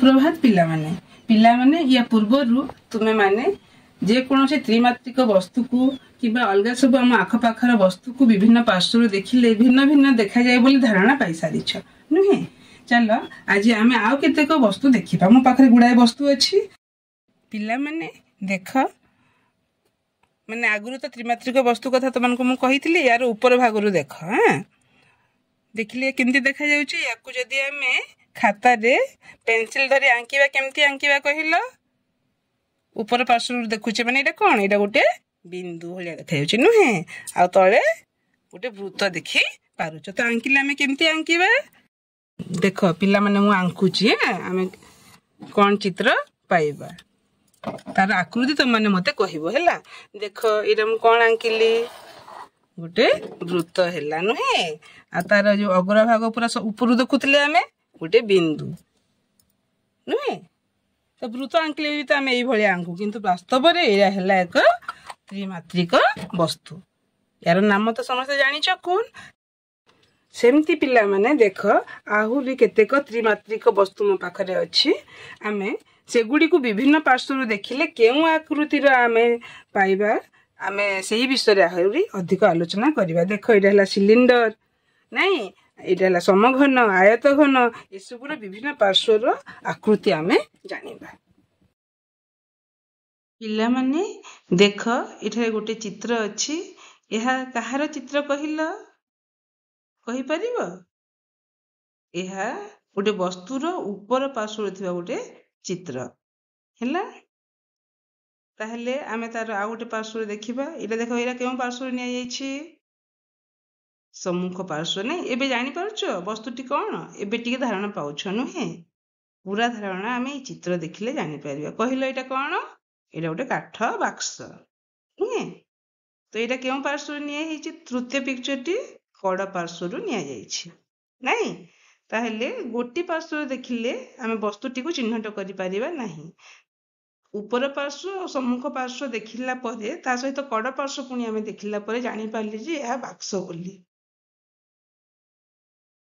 सुप्रभात पिला माने या पूर्वरु तुमे माने जे कोनोसे त्रिमात्रिक वस्तु को किबा अलगा सब आम आखपाखर वस्तु को विभिन्न पार्श्व देखिले भिन्न भिन्न देखा जाए बोली धारणा पाई सारिछ नुहे। चलो आज आमे आउ केतेक वस्तु देखिबा। मो पाखरे गुडाए वस्तु अछि पिला माने देख माने आगुरु तो त्रिमात्रिक वस्तु कथा तुमको मु कहितली यार ऊपर भागरु देख। हां देखिले केमती देखा जाउची याकु जदी आमे खाता रे पेंसिल धरी आंकीबा केमती आंकीबा कहिलो ऊपर पार्श्व देखुचे माने एटा कोन एटा गोटे बिंदु होलिया देखा जाउची नुहे आ तळे गोटे वृत्त देखि पारुछ। तो आंकिले आमे केमती आंकीबा देख पिला माने मु आंकुची आमे कोन चित्र पाइबा तार आकृति तो माने मते कहिबो हैला। देख एटा मु कोन आंकिली गोटे वृत्त हैला नुहे आ तार जो अग्र भाग पूरा ऊपर देखुतले आमे गोटे बिंदु नुहे। तो वृत्त आंकिले भी तो आमे एई भली आंकु किंतु वास्तव रे एरा हैला एक त्रिमात्रिक वस्तु। यार नाम तो समस्त जानिछ कोन सेमती पिला माने देख आहुरी केतेक त्रिमात्रिक वस्तु मो पाखरे अछि आमे सेगुडी को विभिन्न पार्श्व देखिले केउ आकृतिर आमे पाइबा आमे सेही विषय रे आहुरी अधिक आलोचना करिबा। देखो एटा हला सिलिंडर नहीं एटा हला समघन आयत घन ए सबुर विभिन्न पार्श्वर आकृति आमे जानिबा। पिला माने देख एठारे गोटे चित्र अछि एहा कहार चित्र कहिलो कहि परिबो एहा गोटे वस्तुर ऊपर पार्श्व थिबा गोटे चित्र हैला। ताहले आमे तार आ गोटे पार्श्व देखिबा एटा देखो एरा केउ पार्श्व निया जाईछि सम्मुख पार्श्व नै। एबे जानि पारुछो वस्तुटी कोन एबे टिके धारणा पाउछो नुहे पूरा धारणा आमे ई चित्र देखिले जानि परिबा। कहिलो एटा कोन एटा गोटे काठ बाक्स नुहे। तो एटा केउ पार्श्व निया हेछि तृतीय पिक्चरटी कड़ पार्श्व निया जाईछि नै। ताहले गोटी पार्श्व देखिले आमे वस्तुटी को चिन्हट करि परिबा नाही। ऊपर पार्श्व और सम्मुख पार्श्व देखिला परे ता सहित कड़ पार्श्व पुणी आमे देखिला परे जानि पारली जे यह बाक्स बोली।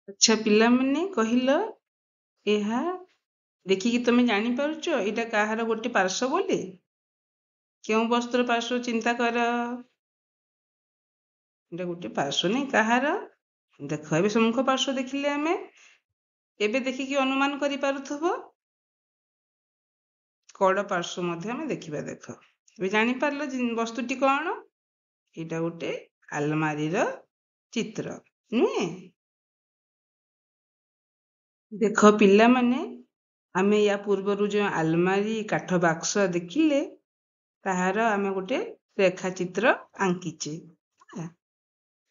अच्छा पिला माने कहिलो एहा देखि कि तुमे जानि पारुछो एटा काहार गोटी पार्श्व बोली केउ वस्तुर पार्श्व चिंता कर एटा गोटी पार्श्व नै काहार देख एबे सम्मुख पार्श्व देखिले आमे एबे देखि कि अनुमान करि पारुथबो कड़ पार्श्व मध्य आमे देखिबा। देख एबे जानि पारलो वस्तुटी कोन एटा गोटे अलमारी रो चित्र नुहे। देख पिला माने आमे या पूर्वरु जो अलमारी काठ बाक्स देखिले ताहार आमे गोटे रेखा चित्र आंकीचे।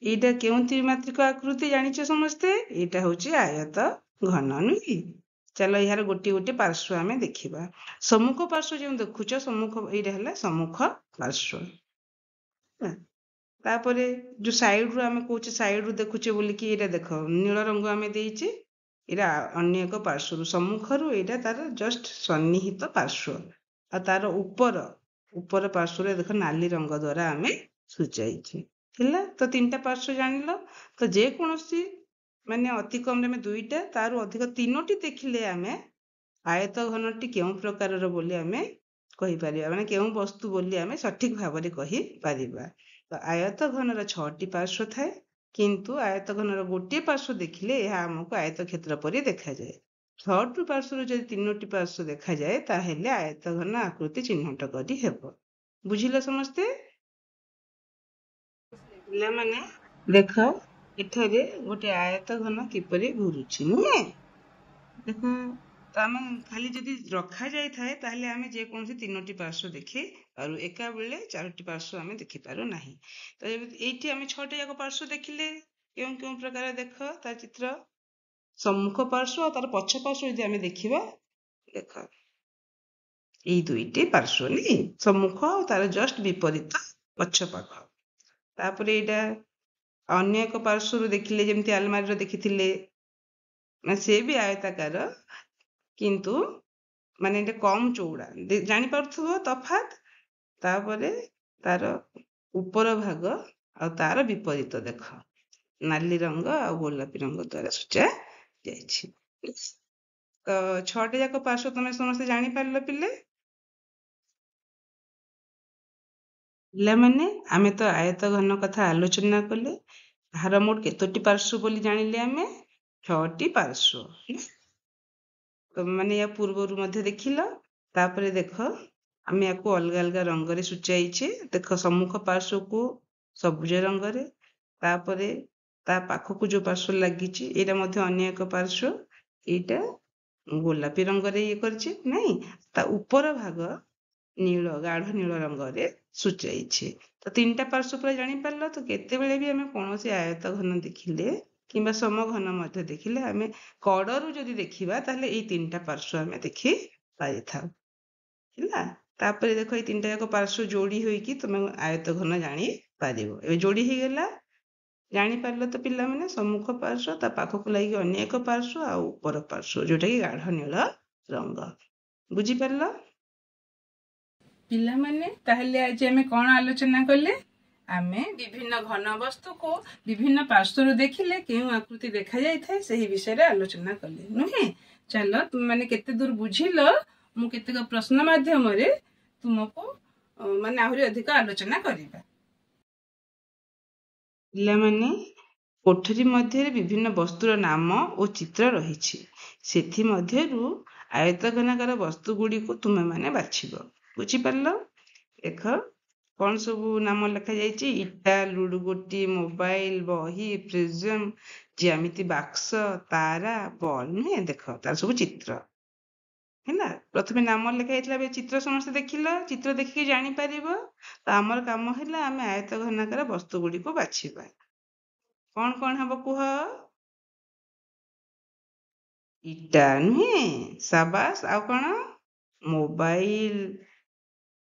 एटा केउ त्रिमात्रिक आकृति जानिछो समस्ते एटा होची आयत घन नुहे। चलो यार गोटी गोटी पार्श्व आमे देखिबा। सम्मुख पार्श्व जे देखुछो सम्मुख एटा हला सम्मुख पार्श्व तापरे जो साइड रु आमे कहूचे साइड रु देखुचे बोली कि एटा देखो नील रंग आमे देइचे एटा अन्य एक पार्श्व सम्मुख रु एटा तार जस्ट सन्निहित पार्श्व आ तार ऊपर पार्श्व रे देखो नाली रंग द्वारा आमे सुचाइचे हैला। तो तीनटा पार्श्व जानिलो तो जे कोनोसी माने अति कम रे दुईटा तारु अधिक तीनोटी देखिले आमे आयत घनटी केउ प्रकार रो बोली आमे कहि परिबा माने केउ वस्तु बोली आमे सठिक भाव रे कहि परिबा। तो आयत घन रो 6टी पार्श्व थाए किंतु आयत घन रो गोटे पार्श्व देखिले यह हमको आयत क्षेत्र परि देखा जाए। 6टी पार्श्व रो जदि तीनोटी पार्श्व देखा जाए ताहेले आयत घन आकृति चिन्हट करि हेबो। बुझिलो समस्ते पिला माने देख एठारे गोटे आयत घन किपरि घुरुछि नुहे। देखो तामे खाली जदि रखा जाय थाए ताहले आमे जे कोनसे तीनोटी पार्श्व देखि आरु एका बेले चारोटी पार्श्व आमे देखि पारो नाही। तो एठी आमे 6टी जाक पार्श्व देखिले केउ केउ प्रकार देख ता चित्र सम्मुख पार्श्व और तार पछ पार्श्व यदि आमे देखिबा देख एई दुईटी पार्श्व नै सम्मुख और तार जस्ट विपरीत पछ पाख। तापरे एटा अन्य एक पार्श्व देखिले जेमति अलमारी रो देखिथिले ना से भी आयताकार किंतु माने एटा कम चौड़ा जानि पारथबो तफात। तापरे तार ऊपर भाग आ तार विपरीत देख नाली रंग आ गोलापी रंग द्वारा सुचा जाइछि। ଛଅଟା ଯାକ ପାର୍ଶ୍ୱ ତମେ ସମସ୍ତେ ଜାଣିପାରିଲ ପିଲେ? ପିଲାମାନେ ଆମେ ତ ଆୟତ ଘନ କଥା ଆଲୋଚନା କଲେ। ତାହାର ମୋଟ କେତୋଟି ପାର୍ଶ୍ୱ ବୋଲି ଜାଣିଲେ ଆମେ? 6ଟି ପାର୍ଶ୍ୱ। ତମେମାନେ ୟା ପୂର୍ବରୁ ମଧ୍ୟ ଦେଖିଲ। ତାପରେ ଦେଖ ଆମେ ୟାକୁ ଅଲଗା ଅଲଗା ରଙ୍ଗରେ ସୂଚାଇଛେ। ଦେଖ ସମ୍ମୁଖ ପାର୍ଶ୍ୱକୁ ସବୁଜ ରଙ୍ଗରେ, ତାପରେ ତା ପାଖକୁ ଯୋଉ ପାର୍ଶ୍ୱ ଲାଗିଛି ଏଇଟା ମଧ୍ୟ ଅନ୍ୟ ଏକ ପାର୍ଶ୍ୱ, ଏଇଟା ଗୋଲାପୀ ରଙ୍ଗରେ ଇଏ କରିଛି ନାଇଁ, ତା ଉପର ଭାଗ ନୀଳ, ଗାଢ ନୀଳ ରଙ୍ଗରେ ସୂଚାଇଛି। ତ 3ଟା ପାର୍ଶ୍ୱ ପୁରା ଜାଣିପାରିଲ। ତ କେତେବେଳେ ବି ଆମେ କୌଣସି ଆୟତ ଘନ ଦେଖିଲେ କିମ୍ବା ସମଘନ ମଧ୍ୟ ଦେଖିଲେ ଆମେ କଡରୁ ଯଦି ଦେଖିବା ତାହେଲେ ଏଇ 3ଟା ପାର୍ଶ୍ୱ ଆମେ ଦେଖି ପାରିଥାଉ। ହେଲା, ତାପରେ ଦେଖ ଏଇ 3ଟା ଯାକ ପାର୍ଶ୍ୱ ଯୋଡି ହୋଇକି ତମେ ଆୟତ ଘନ ଜାଣିପାରିବ। ଏବେ ଯୋଡି ହେଇଗଲା, ଜାଣିପାରିଲ ତ ପିଲାମାନେ? ସମ୍ମୁଖ ପାର୍ଶ୍ୱ, ତା ପାଖକୁ ଲାଗି ଅନ୍ୟ ଏକ ପାର୍ଶ୍ୱ ଆଉ ଉପର ପାର୍ଶ୍ୱ ଯୋଉଟା କି ଗାଢ ନୀଳ ରଙ୍ଗ। ବୁଝିପାରିଲ ପିଲାମାନେ? ତାହେଲେ ଆଜି ଆମେ କଣ ଆଲୋଚନା କଲେ? ଆମେ ବିଭିନ୍ନ ଘନ ବସ୍ତୁକୁ ବିଭିନ୍ନ ପାର୍ଶ୍ୱରୁ ଦେଖିଲେ କେଉଁ ଆକୃତି ଦେଖାଯାଇଥାଏ ସେହି ବିଷୟରେ ଆଲୋଚନା କଲେ, ନୁହେଁ? ଚାଲ ତୁମେମାନେ କେତେ ଦୂର ବୁଝିଲ, ମୁଁ କେତେକ ପ୍ରଶ୍ନ ମାଧ୍ୟମରେ ତୁମକୁ ମାନେ ଆହୁରି ଅଧିକ ଆଲୋଚନା କରିବା। ପିଲାମାନେ, କୋଠରୀ ମଧ୍ୟରେ ବିଭିନ୍ନ ବସ୍ତୁର ନାମ ଓ ଚିତ୍ର ରହିଛି। ସେଥିମଧ୍ୟରୁ ଆୟତଘନାକାର ବସ୍ତୁ ଗୁଡ଼ିକୁ ତୁମେମାନେ ବାଛିବ। ବୁଝିପାରିଲ? ଦେଖ କଣ ସବୁ ନାମ ଲେଖାଯାଇଛି? ଇଟା, ଲୁଡୁ ଗୋଟି, ମୋବାଇଲ, ବହି, ପ୍ରିଜମ, ଜ୍ୟାମିତି ବାକ୍ସ, ତାରା, ବଲ୍, ନୁହେଁ? ଦେଖ ତାର ସବୁ ଚିତ୍ର ହେଲା। ପ୍ରଥମେ ନାମ ଲେଖା ହେଇଥିଲା, ଏବେ ଚିତ୍ର ସମସ୍ତେ ଦେଖିଲ, ଚିତ୍ର ଦେଖିକି ଜାଣିପାରିବ। ତ ଆମର କାମ ହେଲା ଆମେ ଆୟତଘନାକାର ବସ୍ତୁ ଗୁଡ଼ିକୁ ବାଛିବା। କଣ କଣ ହବ କୁହ? ଇଟା, ନୁହେଁ? ସାବାସ। ଆଉ କଣ? ମୋବାଇଲ,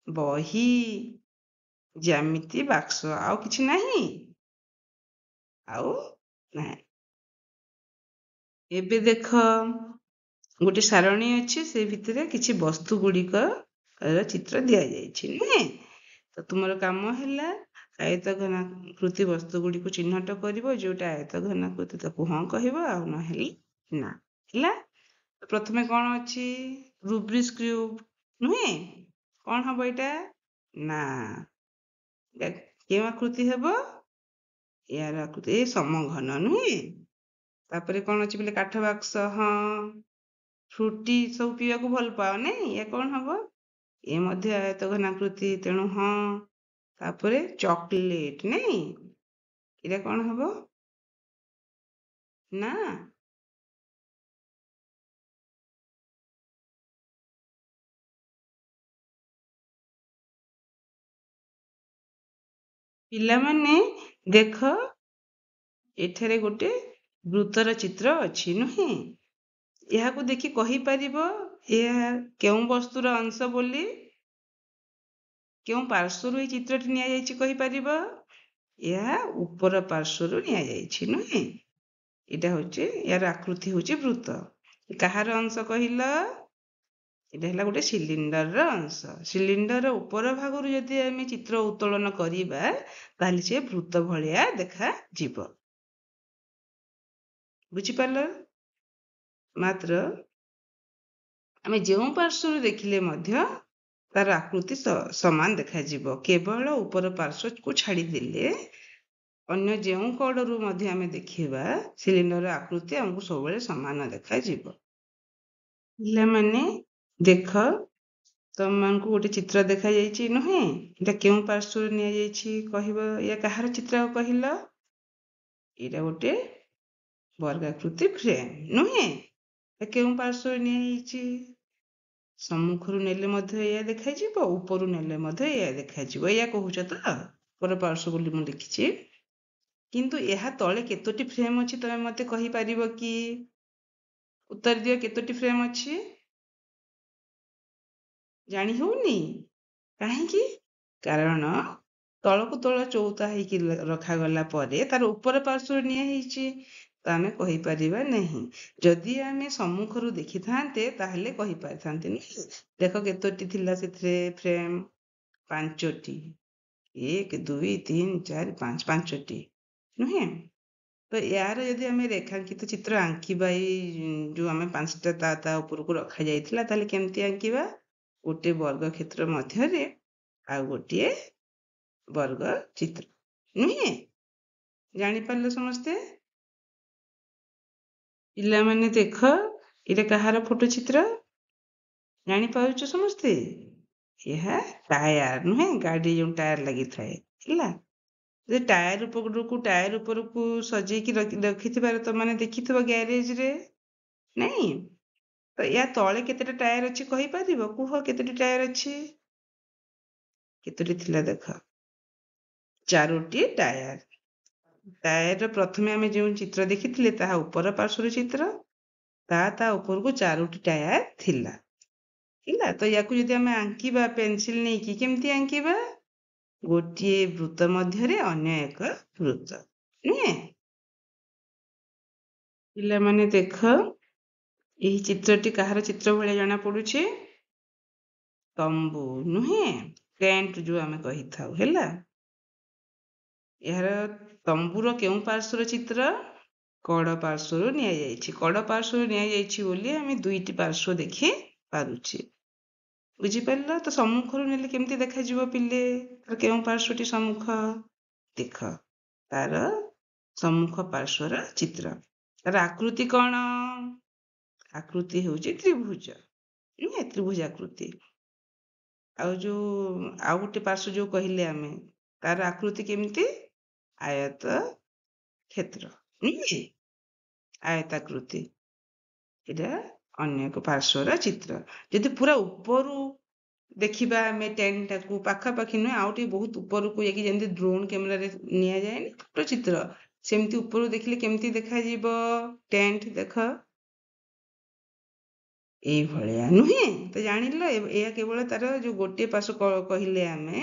ବହି, ଜ୍ୟାମିତି ବାକ୍ସ। ଆଉ କିଛି ନାହିଁ? ଆଉ ନାହିଁ। ଏବେ ଦେଖ ଗୋଟେ ସାରଣୀ ଅଛି, ସେ ଭିତରେ କିଛି ବସ୍ତୁ ଗୁଡ଼ିକର ଚିତ୍ର ଦିଆଯାଇଛି, ନୁହେଁ? ତ ତୁମର କାମ ହେଲା ଆୟତଘନାକୃତି ବସ୍ତୁ ଗୁଡ଼ିକୁ ଚିହ୍ନଟ କରିବ। ଯୋଉଟା ଆୟତଘନାକୃତି ତାକୁ ହଁ କହିବ, ଆଉ ନହେଲେ ନା। ହେଲା, ପ୍ରଥମେ କଣ ଅଛି? ରୁବ୍ରିକ୍ସ କ୍ୟୁବ, ନୁହେଁ? କଣ ହବ ଏଇଟା? ନା, କେଉଁ ଆକୃତି ହେବ? ଏହାର ଆକୃତି ସମଘନ, ନୁହେଁ? ତାପରେ କଣ ଅଛି ବୋଲେ କାଠ ବାକ୍ସ। ହଁ, ଫ୍ରୁଟି ସବୁ ପିଇବାକୁ ଭଲ ପାଅ ନାଇଁ? ଇଏ କଣ ହବ? ଏ ମଧ୍ୟ ଆୟତଘନାକୃତି, ତେଣୁ ହଁ। ତାପରେ ଚକୋଲେଟ, ନାଇଁ? ଏଇଟା କଣ ହବ? ନା। ପିଲାମାନେ ଦେଖ ଏଠାରେ ଗୋଟେ ବୃତ୍ତର ଚିତ୍ର ଅଛି, ନୁହେଁ? ଏହାକୁ ଦେଖି କହିପାରିବ ଏହା କେଉଁ ବସ୍ତୁର ଅଂଶ ବୋଲି? କେଉଁ ପାର୍ଶ୍ୱରୁ ଏହି ଚିତ୍ରଟି ନିଆଯାଇଛି କହିପାରିବ? ଏହା ଉପର ପାର୍ଶ୍ୱରୁ ନିଆଯାଇଛି, ନୁହେଁ? ଏଇଟା ହଉଛି, ଏହାର ଆକୃତି ହଉଛି ବୃତ୍ତ। କାହାର ଅଂଶ କହିଲ? ଏଇଟା ହେଲା ଗୋଟେ ସିଲିଣ୍ଡରର ଅଂଶ। ସିଲିଣ୍ଡରର ଉପର ଭାଗରୁ ଯଦି ଆମେ ଚିତ୍ର ଉତ୍ତୋଳନ କରିବା ତାହେଲେ ସେ ବୃତ୍ତ ଭଳିଆ ଦେଖାଯିବ। ବୁଝିପାରିଲ? ମାତ୍ର ଆମେ ଯେଉଁ ପାର୍ଶ୍ୱରୁ ଦେଖିଲେ ମଧ୍ୟ ତାର ଆକୃତି ସମାନ ଦେଖାଯିବ। କେବଳ ଉପର ପାର୍ଶ୍ୱକୁ ଛାଡ଼ିଦେଲେ ଅନ୍ୟ ଯେଉଁ କଡ଼ରୁ ମଧ୍ୟ ଆମେ ଦେଖିବା ସିଲିଣ୍ଡରର ଆକୃତି ଆମକୁ ସବୁବେଳେ ସମାନ ଦେଖାଯିବ। ପିଲାମାନେ ଦେଖ, ତମମାନଙ୍କୁ ଗୋଟେ ଚିତ୍ର ଦେଖାଯାଇଛି, ନୁହେଁ? ଏଇଟା କେଉଁ ପାର୍ଶ୍ୱରୁ ନିଆଯାଇଛି କହିବ? ଏହା କାହାର ଚିତ୍ର କହିଲ? ଏଇଟା ଗୋଟେ ବର୍ଗାକୃତି ଫ୍ରେମ, ନୁହେଁ? କେଉଁ ପାର୍ଶ୍ୱରୁ ନିଆଯାଇଛି? ସମ୍ମୁଖରୁ ନେଲେ ମଧ୍ୟ ଏଇଆ ଦେଖାଯିବ, ଉପରୁ ନେଲେ ମଧ୍ୟ ଏଇଆ ଦେଖାଯିବ। ଏଇଆ କହୁଛ ତ? ଉପର ପାର୍ଶ୍ୱ ବୋଲି ମୁଁ ଲେଖିଛି। କିନ୍ତୁ ଏହା ତଳେ କେତୋଟି ଫ୍ରେମ ଅଛି ତମେ ମତେ କହିପାରିବ କି? ଉତ୍ତର ଦିଅ, କେତୋଟି ଫ୍ରେମ ଅଛି? ଜାଣି ହଉନି? କାହିଁକି? କାରଣ ତଳକୁ ତଳ ଚଉତା ହେଇକି ରଖାଗଲା ପରେ ତାର ଉପର ପାର୍ଶ୍ୱରେ ନିଆ ହେଇଛି, ତ ଆମେ କହିପାରିବା ନାହିଁ। ଯଦି ଆମେ ସମ୍ମୁଖରୁ ଦେଖିଥାନ୍ତେ ତାହେଲେ କହିପାରିଥାନ୍ତେ, ନୁହେଁ? ଦେଖ କେତୋଟି ଥିଲା ସେଥିରେ ଫ୍ରେମ? 5ଟି। 1 2 3 4 5, 5ଟି, ନୁହେଁ? ତ ୟାର ଯଦି ଆମେ ରେଖାଙ୍କିତ ଚିତ୍ର ଆଙ୍କିବା ଯୋଉ ଆମେ 5ଟା ତା ଉପରକୁ ରଖାଯାଇଥିଲା ତାହେଲେ କେମିତି ଆଙ୍କିବା? ଗୋଟେ ବର୍ଗ କ୍ଷେତ୍ର ମଧ୍ୟରେ ଆଉ ଗୋଟିଏ ବର୍ଗ ଚିତ୍ର, ନୁହେଁ? ଜାଣିପାରିଲ ସମସ୍ତେ? ପିଲାମାନେ ଦେଖ, ଏଇଟା କାହାର ଫଟୋ ଚିତ୍ର? ଜାଣିପାରୁଛ ସମସ୍ତେ? ଏହା ଟାୟାର, ନୁହେଁ? ଗାଡି ଯୋଉ ଟାୟାର ଲାଗିଥାଏ, ହେଲା? ଟାୟାର ଉପରକୁ ସଜେଇକି ରଖିଥିବାର ତମାନେ ଦେଖିଥିବ ଗ୍ୟାରେଜରେ, ନାଇଁ? ତ ୟା ତଳେ କେତେଟା ଟାୟାର ଅଛି କହିପାରିବ? କୁହ କେତୋଟି ଟାୟାର ଅଛି? କେତୋଟି ଥିଲା ଦେଖ? 4ଟି ଟାୟାର। ଟାୟାରର ପ୍ରଥମେ ଆମେ ଯେଉଁ ଚିତ୍ର ଦେଖିଥିଲେ ତାହା ଉପର ପାର୍ଶ୍ୱର ଚିତ୍ର, ତା ଉପରକୁ 4ଟି ଟାୟାର ଥିଲା, ହେଲା? ତ ୟାକୁ ଯଦି ଆମେ ଆଙ୍କିବା ପେନସିଲ ନେଇକି, କେମିତି ଆଙ୍କିବା? ଗୋଟିଏ ବୃତ୍ତ ମଧ୍ୟରେ ଅନ୍ୟ ଏକ ବୃତ୍ତ, ନୁହେଁ? ପିଲାମାନେ ଦେଖ, ଏହି ଚିତ୍ରଟି କାହାର ଚିତ୍ର ଭଳିଆ ଜଣା ପଡୁଛି? ତମ୍ବୁ, ନୁହେଁ? ଟେଣ୍ଟ ଯୋଉ ଆମେ କହିଥାଉ, ହେଲା? ଏହାର ତମ୍ବୁର କେଉଁ ପାର୍ଶ୍ୱର ଚିତ୍ର? କଡ଼ ପାର୍ଶ୍ୱରୁ ନିଆଯାଇଛି। କଡ଼ ପାର୍ଶ୍ୱରୁ ନିଆଯାଇଛି ବୋଲି ଆମେ 2ଟି ପାର୍ଶ୍ୱ ଦେଖି ପାରୁଛେ, ବୁଝିପାରିଲ? ତ ସମ୍ମୁଖରୁ ନେଲେ କେମିତି ଦେଖାଯିବ ପିଲେ? ତାର କେଉଁ ପାର୍ଶ୍ୱଟି ସମ୍ମୁଖ? ଦେଖ, ତାର ସମ୍ମୁଖ ପାର୍ଶ୍ୱର ଚିତ୍ର। ତାର ଆକୃତି କଣ? ଆକୃତି ହେଉଛି ତ୍ରିଭୁଜ, ନୁହେଁ? ତ୍ରିଭୁଜ ଆକୃତି। ଆଉ ଗୋଟେ ପାର୍ଶ୍ୱ ଯୋଉ କହିଲେ ଆମେ, ତାର ଆକୃତି କେମିତି? ଆୟତ କ୍ଷେତ୍ର, ନୁହେଁ? ଆୟତାକୃତି। ଏଇଟା ଅନ୍ୟ ଏକ ପାର୍ଶ୍ୱର ଚିତ୍ର। ଯଦି ପୁରା ଉପରୁ ଦେଖିବା ଆମେ ଟେଣ୍ଟଟାକୁ, ପାଖାପାଖି ନୁହେଁ, ଆଉ ଟିକେ ବହୁତ ଉପରକୁ ଯାଇକି ଯେମିତି ଡ୍ରୋନ୍ କ୍ୟାମେରାରେ ନିଆଯାଏନି ଫଟୋ ଚିତ୍ର, ସେମିତି ଉପରୁ ଦେଖିଲେ କେମିତି ଦେଖାଯିବ ଟେଣ୍ଟ? ଦେଖ, ଏଇଭଳିଆ, ନୁହେଁ? ତ ଜାଣିଲ, ଏହା କେବଳ ତାର ଯୋଉ ଗୋଟିଏ ପାର୍ଶ୍ୱ କହିଲେ ଆମେ,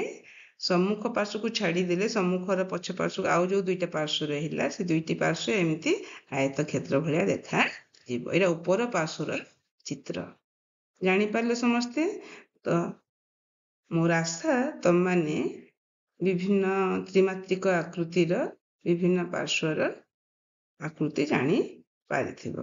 ସମ୍ମୁଖ ପାର୍ଶ୍ୱକୁ ଛାଡିଦେଲେ ସମ୍ମୁଖର ପଛ ପାର୍ଶ୍ୱକୁ ଆଉ ଯୋଉ 2ଟା ପାର୍ଶ୍ୱ ରହିଲା, ସେ 2ଟି ପାର୍ଶ୍ୱ ଏମିତି ଆୟତ କ୍ଷେତ୍ର ଭଳିଆ ଦେଖାଯିବ। ଏଇଟା ଉପର ପାର୍ଶ୍ୱର ଚିତ୍ର। ଜାଣିପାରିଲେ ସମସ୍ତେ? ତ ମୋର ଆଶା ତମମାନେ ବିଭିନ୍ନ ତ୍ରିମାତ୍ରିକ ଆକୃତିର ବିଭିନ୍ନ ପାର୍ଶ୍ୱର ଆକୃତି ଜାଣି ପାରିଥିବ।